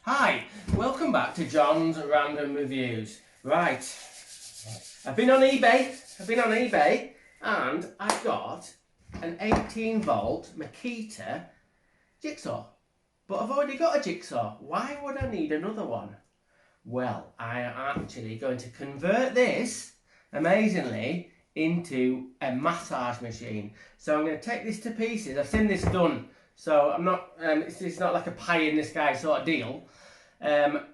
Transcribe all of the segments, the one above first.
Hi, welcome back to John's Random Reviews. Right, I've been on eBay and I've got an 18 volt Makita jigsaw. But I've already got a jigsaw. Why would I need another one? Well, I am actually going to convert this, amazingly, into a massage machine. So I'm going to take this to pieces. I've seen this done, so I'm not. It's not like a pie in the sky sort of deal.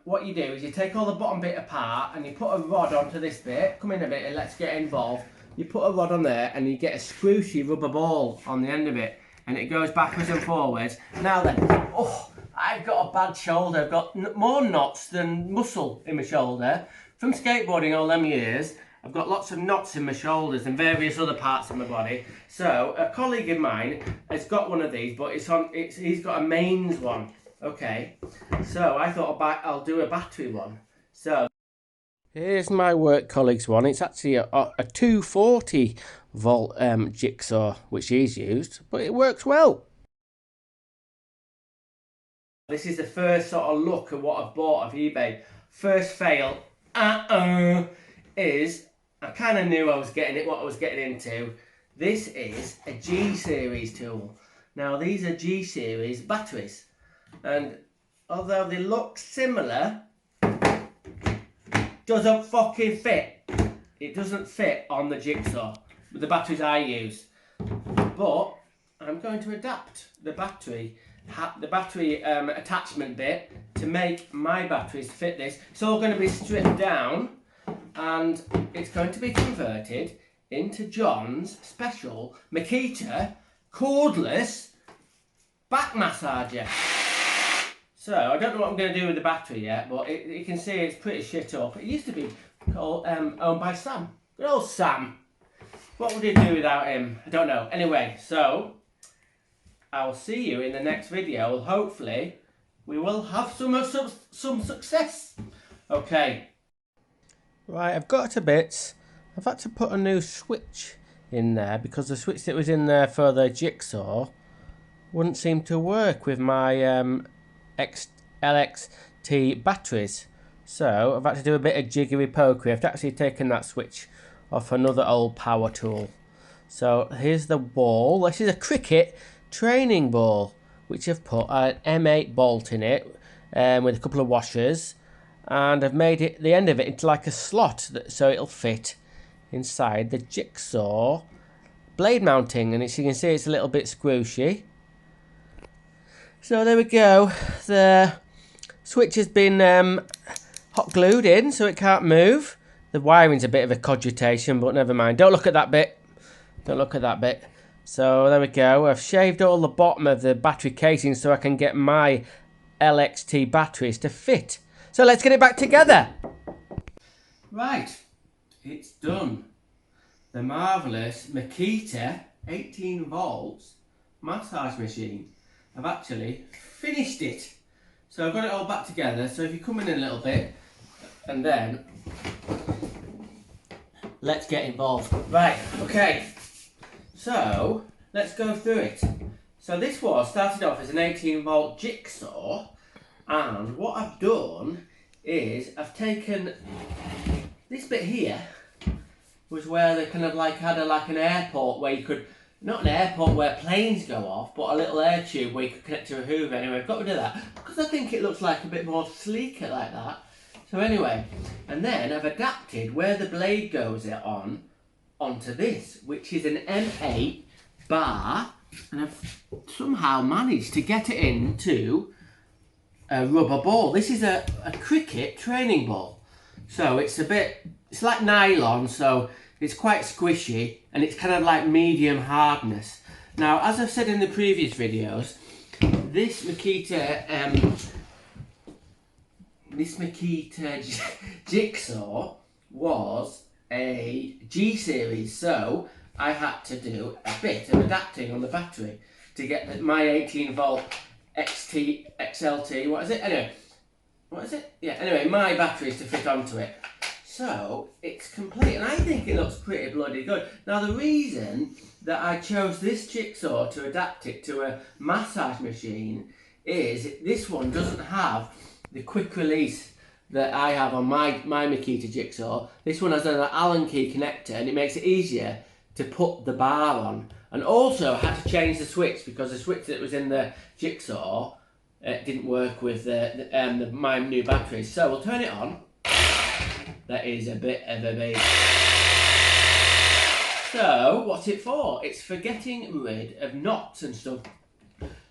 What you do is you take all the bottom bit apart and you put a rod onto this bit. Come in a bit and let's get involved. You put a rod on there and you get a squishy rubber ball on the end of it, and it goes backwards and forwards. Now then, I've got a bad shoulder. I've got more knots than muscle in my shoulder. From skateboarding all them years, I've got lots of knots in my shoulders and various other parts of my body. So a colleague of mine has got one of these, but he's got a mains one. Okay, so I thought I'll do a battery one. So here's my work colleague's one. It's actually a 240 volt jigsaw, which he's used, but it works well. This is the first sort of look at what I've bought off eBay. First fail, is I kind of knew what I was getting into. This is a G series tool. Now these are G series batteries, and although they look similar, doesn't fucking fit. It doesn't fit on the jigsaw with the batteries I use. But I'm going to adapt the battery attachment bit to make my batteries fit this. It's all going to be stripped down and it's going to be converted into John's special Makita cordless back massager. So I don't know what I'm going to do with the battery yet, but you can see it's pretty shit up. It used to be called, owned by Sam. Good old Sam. What would he do without him? I don't know. Anyway, so I'll see you in the next video. Hopefully, we will have some success. Okay. Right, I've got to bits. I've had to put a new switch in there because the switch that was in there for the jigsaw wouldn't seem to work with my LXT batteries. So I've had to do a bit of jiggery pokery. I've actually taken that switch off another old power tool. So here's the ball. This is a cricket training ball, which I've put an M8 bolt in it with a couple of washers, and I've made it the end of it into like a slot so it'll fit inside the jigsaw blade mounting, and as you can see it's a little bit squishy. So there we go. The switch has been hot glued in so it can't move. The wiring's a bit of a cogitation, but never mind. Don't look at that bit. Don't look at that bit. So there we go. I've shaved all the bottom of the battery casing so I can get my LXT batteries to fit. So let's get it back together. Right, it's done. The marvellous Makita 18 volts massage machine. I've actually finished it. So I've got it all back together. So if you come in a little bit and then let's get involved. Right, okay. So let's go through it. So this started off as an 18 volt jigsaw, and what I've done is I've taken this bit here, was where they kind of like had an airport where you could, not an airport where planes go off, but a little air tube where you could connect to a Hoover. Anyway, I've got rid of that because I think it looks like a bit more sleeker like that. So anyway, and then I've adapted where the blade goes onto this, which is an M8 bar, and I've somehow managed to get it into a rubber ball. This is a cricket training ball. So it's like nylon, so it's quite squishy, and it's kind of like medium hardness. Now, as I've said in the previous videos, this Makita jigsaw was a G series, so I had to do a bit of adapting on the battery to get my 18 volt XLT, what is it? Anyway, what is it? Yeah, anyway, my batteries to fit onto it. So it's complete, and I think it looks pretty bloody good. Now the reason that I chose this jigsaw to adapt it to a massage machine is this one doesn't have the quick release that I have on my Makita jigsaw. This one has an Allen key connector, and it makes it easier to put the bar on. And also I had to change the switch because the switch that was in the jigsaw didn't work with my new batteries. So we'll turn it on. That is a bit of a bass. So what's it for? It's for getting rid of knots and stuff.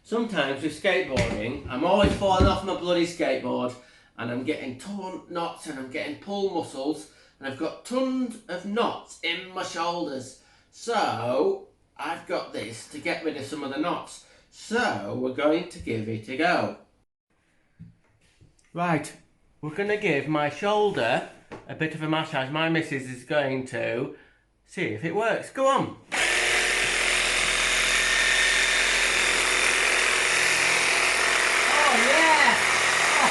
Sometimes with skateboarding, I'm always falling off my bloody skateboard and I'm getting torn knots and I'm getting pull muscles and I've got tons of knots in my shoulders. So I've got this to get rid of some of the knots. So we're going to give it a go. Right, we're going to give my shoulder a bit of a massage. My missus is going to see if it works. Go on. Oh yeah! Oh.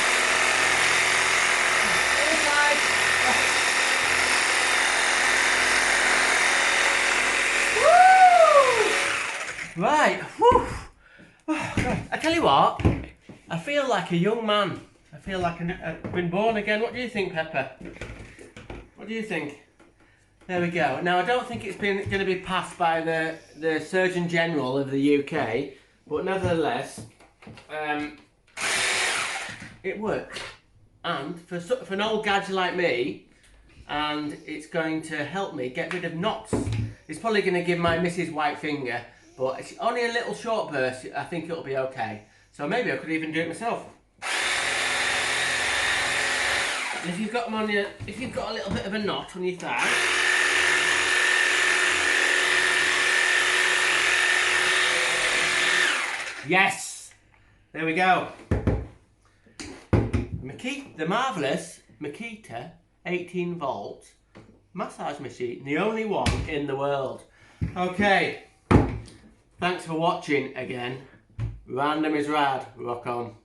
Woo! Right. Whew. Oh, God. I tell you what, I feel like a young man. I feel like I've been born again. What do you think, Pepper? What do you think? There we go. Now, I don't think it's going to be passed by the Surgeon General of the UK, but nevertheless, it works. And for an old gadget like me, and it's going to help me get rid of knots. It's probably going to give my missus white finger, but it's only a little short burst. I think it'll be okay. So maybe I could even do it myself. And if you've got them on if you've got a little bit of a knot on your thigh, yes, there we go. The marvellous Makita 18 volt massage machine, the only one in the world. Okay, thanks for watching again. Random is rad. Rock on.